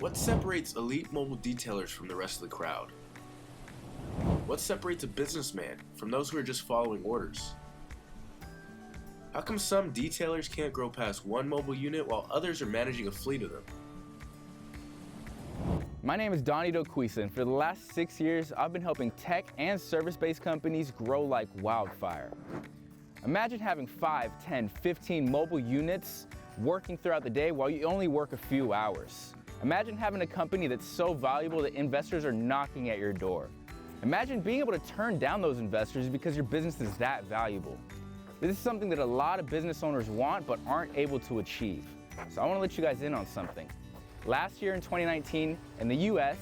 What separates elite mobile detailers from the rest of the crowd? What separates a businessman from those who are just following orders? How come some detailers can't grow past one mobile unit while others are managing a fleet of them? My name is Donnie Doquisa, and for the last 6 years, I've been helping tech and service-based companies grow like wildfire. Imagine having 5, 10, 15 mobile units working throughout the day while you only work a few hours. Imagine having a company that's so valuable that investors are knocking at your door. Imagine being able to turn down those investors because your business is that valuable. This is something that a lot of business owners want but aren't able to achieve. So I want to let you guys in on something. Last year in 2019, in the US,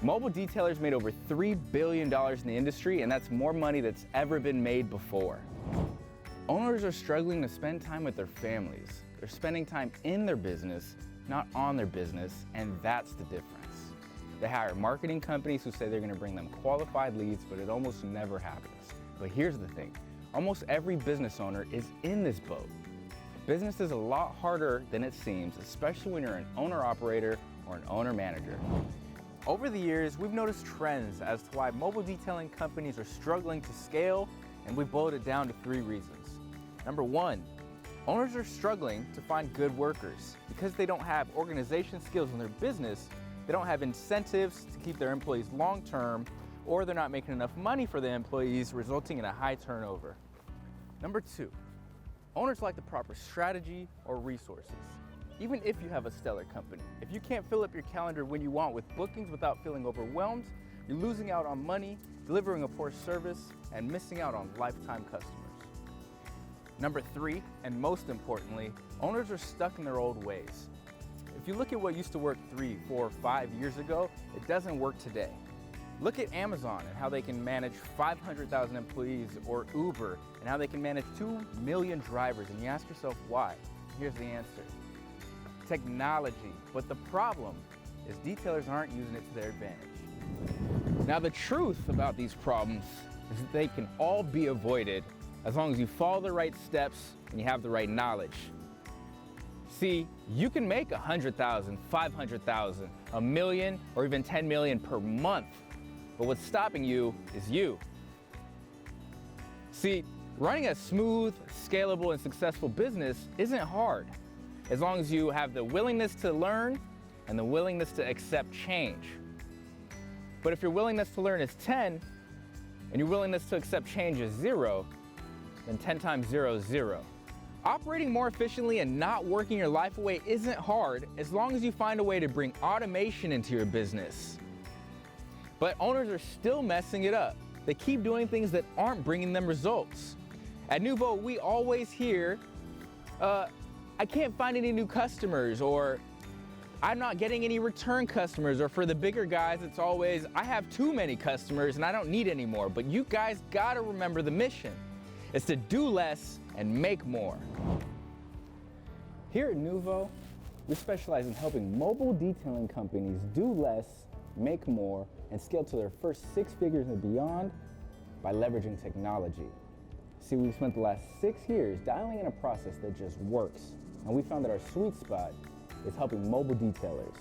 mobile detailers made over $3 billion in the industry, and that's more money that's ever been made before. Owners are struggling to spend time with their families. They're spending time in their business, not on their business, and that's the difference. They hire marketing companies who say they're going to bring them qualified leads, but it almost never happens. But here's the thing, almost every business owner is in this boat. Business is a lot harder than it seems, especially when you're an owner-operator or an owner-manager. Over the years, we've noticed trends as to why mobile detailing companies are struggling to scale, and we've boiled it down to 3 reasons. Number 1, owners are struggling to find good workers. Because they don't have organization skills in their business, they don't have incentives to keep their employees long-term, or they're not making enough money for the employees, resulting in a high turnover. Number 2, owners lack the proper strategy or resources. Even if you have a stellar company, if you can't fill up your calendar when you want with bookings without feeling overwhelmed, you're losing out on money, delivering a poor service, and missing out on lifetime customers. Number 3, and most importantly, owners are stuck in their old ways. If you look at what used to work 3, 4, 5 years ago, it doesn't work today. Look at Amazon and how they can manage 500,000 employees, or Uber and how they can manage 2 million drivers, and you ask yourself why. Here's the answer. Technology. But the problem is detailers aren't using it to their advantage. Now the truth about these problems is that they can all be avoided as long as you follow the right steps and you have the right knowledge. See, you can make 100,000, 500,000, a million, or even 10 million per month. But what's stopping you is you. See, running a smooth, scalable, and successful business isn't hard, as long as you have the willingness to learn and the willingness to accept change. But if your willingness to learn is 10, and your willingness to accept change is 0, then 10 times 0 is 0. Operating more efficiently and not working your life away isn't hard, as long as you find a way to bring automation into your business. But owners are still messing it up. They keep doing things that aren't bringing them results. At Nuvo, we always hear, I can't find any new customers, or I'm not getting any return customers, or for the bigger guys, it's always, I have too many customers and I don't need any more. But you guys gotta remember the mission. It's to do less and make more. Here at Nuvo, we specialize in helping mobile detailing companies do less, make more, and scale to their first 6 figures and beyond by leveraging technology. See, we've spent the last 6 years dialing in a process that just works, and we found that our sweet spot is helping mobile detailers.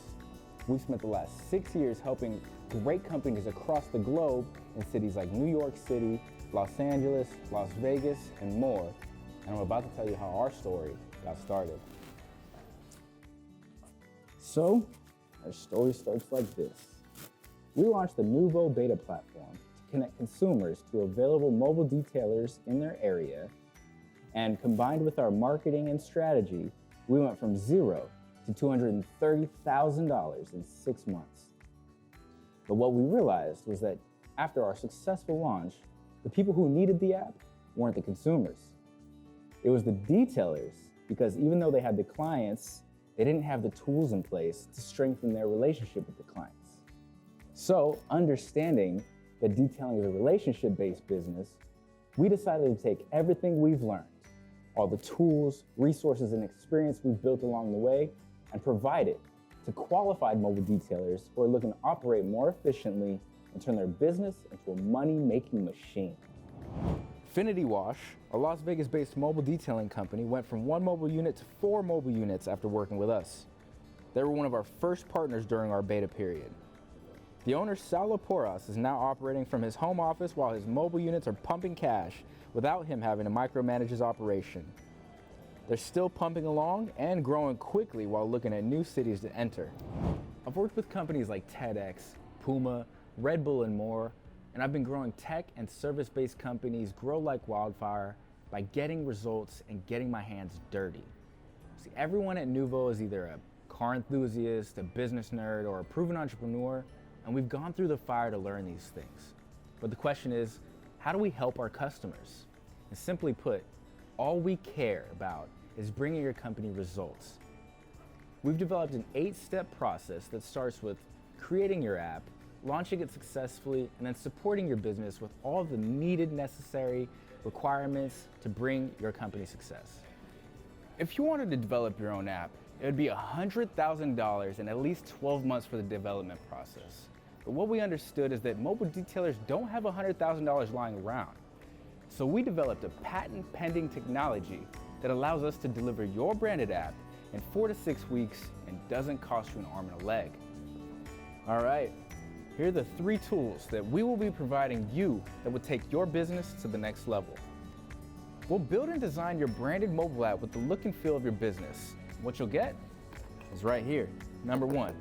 We've spent the last 6 years helping great companies across the globe in cities like New York City, Los Angeles, Las Vegas, and more. And I'm about to tell you how our story got started. So, our story starts like this. We launched the Nuvo beta platform to connect consumers to available mobile detailers in their area, and combined with our marketing and strategy, we went from 0 to $230,000 in 6 months. But what we realized was that after our successful launch, the people who needed the app weren't the consumers. It was the detailers, because even though they had the clients, they didn't have the tools in place to strengthen their relationship with the clients. So, understanding that detailing is a relationship-based business, we decided to take everything we've learned, all the tools, resources, and experience we've built along the way, and provide it to qualified mobile detailers who are looking to operate more efficiently and turn their business into a money-making machine. Finity Wash, a Las Vegas-based mobile detailing company, went from 1 mobile unit to 4 mobile units after working with us. They were one of our first partners during our beta period. The owner, Sal Laporas, is now operating from his home office while his mobile units are pumping cash without him having to micromanage his operation. They're still pumping along and growing quickly while looking at new cities to enter. I've worked with companies like TEDx, Puma, Red Bull, and more, and I've been growing tech and service-based companies grow like wildfire by getting results and getting my hands dirty. See, everyone at Nuvo is either a car enthusiast, a business nerd, or a proven entrepreneur, and we've gone through the fire to learn these things. But the question is, how do we help our customers? And simply put, all we care about is bringing your company results. We've developed an 8-step process that starts with creating your app, launching it successfully, and then supporting your business with all the needed necessary requirements to bring your company success. If you wanted to develop your own app, it would be $100,000 and at least 12 months for the development process. But what we understood is that mobile detailers don't have $100,000 lying around. So we developed a patent-pending technology that allows us to deliver your branded app in 4 to 6 weeks and doesn't cost you an arm and a leg. All right, here are the 3 tools that we will be providing you that will take your business to the next level. We'll build and design your branded mobile app with the look and feel of your business. What you'll get is right here. Number 1,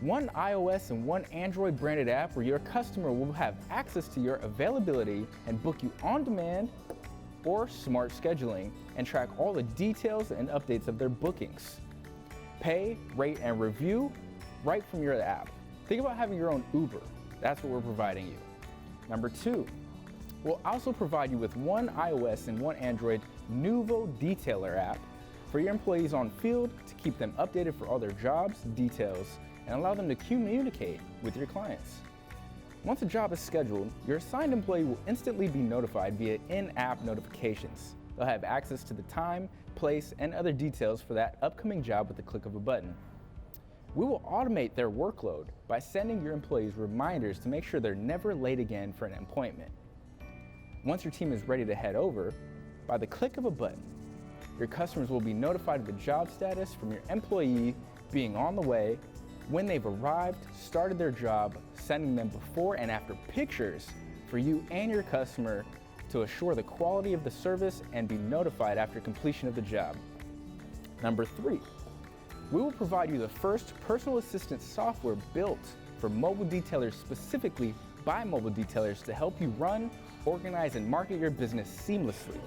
one iOS and one Android branded app where your customer will have access to your availability and book you on demand or smart scheduling and track all the details and updates of their bookings. Pay, rate, and review right from your app. Think about having your own Uber. That's what we're providing you. Number 2, we'll also provide you with one iOS and one Android Nuvo Detailer app for your employees on field to keep them updated for all their jobs, details, and allow them to communicate with your clients. Once a job is scheduled, your assigned employee will instantly be notified via in-app notifications. They'll have access to the time, place, and other details for that upcoming job with the click of a button. We will automate their workload by sending your employees reminders to make sure they're never late again for an appointment. Once your team is ready to head over, by the click of a button, your customers will be notified of the job status from your employee being on the way, when they've arrived, started their job, sending them before and after pictures for you and your customer to assure the quality of the service and be notified after completion of the job. Number 3, we will provide you the first personal assistant software built for mobile detailers, specifically by mobile detailers, to help you run, organize, and market your business seamlessly.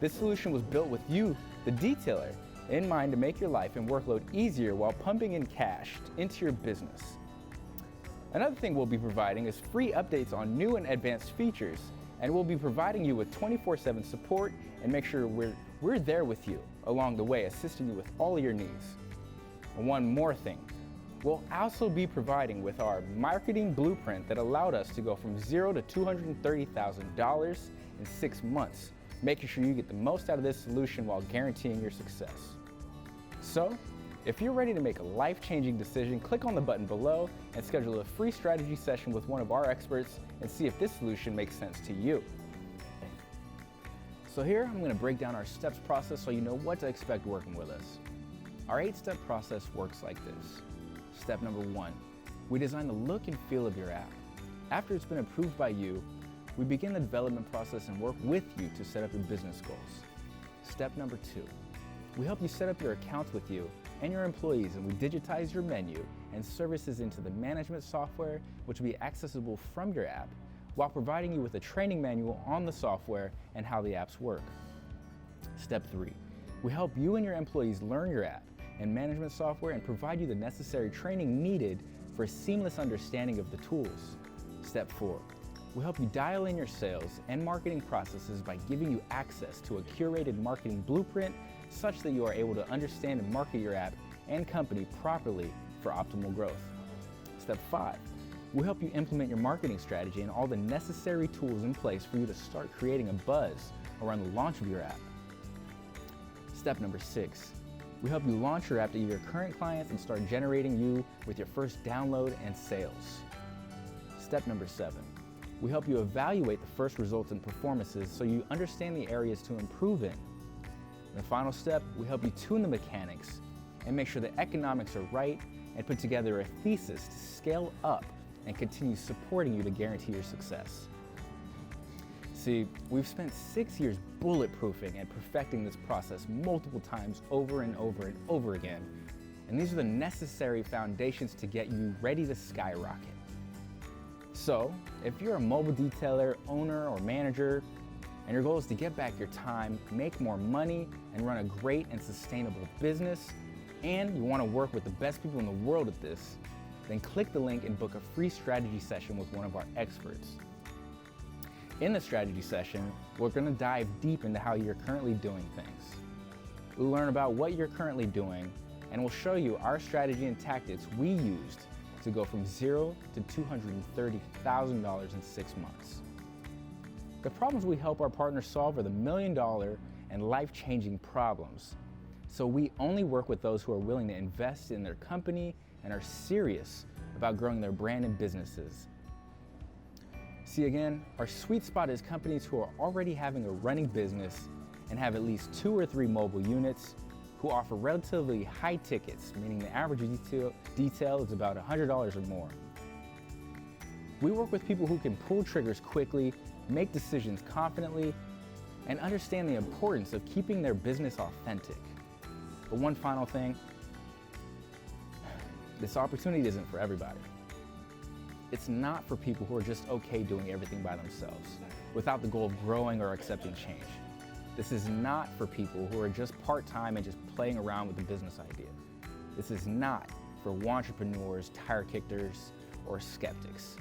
This solution was built with you, the detailer, in mind to make your life and workload easier while pumping in cash into your business. Another thing we'll be providing is free updates on new and advanced features, and we'll be providing you with 24/7 support and make sure we're there with you along the way, assisting you with all of your needs. And one more thing, we'll also be providing with our marketing blueprint that allowed us to go from $0 to $230,000 in 6 months, making sure you get the most out of this solution while guaranteeing your success. So, if you're ready to make a life-changing decision, click on the button below and schedule a free strategy session with one of our experts and see if this solution makes sense to you. So here, I'm going to break down our steps process so you know what to expect working with us. Our 8-step process works like this. Step number 1, we design the look and feel of your app. After it's been approved by you, we begin the development process and work with you to set up your business goals. Step number 2, we help you set up your accounts with you and your employees, and we digitize your menu and services into the management software, which will be accessible from your app, while providing you with a training manual on the software and how the apps work. Step 3, we help you and your employees learn your app and management software and provide you the necessary training needed for a seamless understanding of the tools. Step 4, we help you dial in your sales and marketing processes by giving you access to a curated marketing blueprint such that you are able to understand and market your app and company properly for optimal growth. Step 5, we help you implement your marketing strategy and all the necessary tools in place for you to start creating a buzz around the launch of your app. Step number 6, we help you launch your app to your current clients and start generating you with your first download and sales. Step number 7, we help you evaluate the first results and performances so you understand the areas to improve in. And the final step, we help you tune the mechanics and make sure the economics are right and put together a thesis to scale up and continue supporting you to guarantee your success. See, we've spent 6 years bulletproofing and perfecting this process multiple times over and over and over again. And these are the necessary foundations to get you ready to skyrocket. So, if you're a mobile detailer, owner, or manager, and your goal is to get back your time, make more money, and run a great and sustainable business, and you want to work with the best people in the world at this, then click the link and book a free strategy session with one of our experts. In the strategy session, we're going to dive deep into how you're currently doing things. We'll learn about what you're currently doing, and we'll show you our strategy and tactics we used to go from $0 to $230,000 in 6 months. The problems we help our partners solve are the $1 million and life-changing problems. So we only work with those who are willing to invest in their company and are serious about growing their brand and businesses. See, again, our sweet spot is companies who are already having a running business and have at least 2 or 3 mobile units, who offer relatively high tickets, meaning the average detail is about $100 or more. We work with people who can pull triggers quickly, make decisions confidently, and understand the importance of keeping their business authentic. But one final thing, this opportunity isn't for everybody. It's not for people who are just okay doing everything by themselves, without the goal of growing or accepting change. This is not for people who are just part-time and just playing around with the business idea. This is not for entrepreneurs, tire kickers, or skeptics.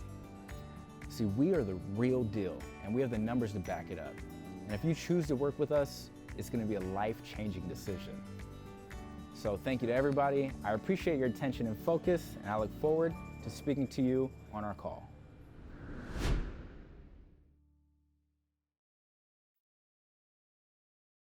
See, we are the real deal, and we have the numbers to back it up. And if you choose to work with us, it's going to be a life-changing decision. So thank you to everybody. I appreciate your attention and focus, and I look forward to speaking to you on our call.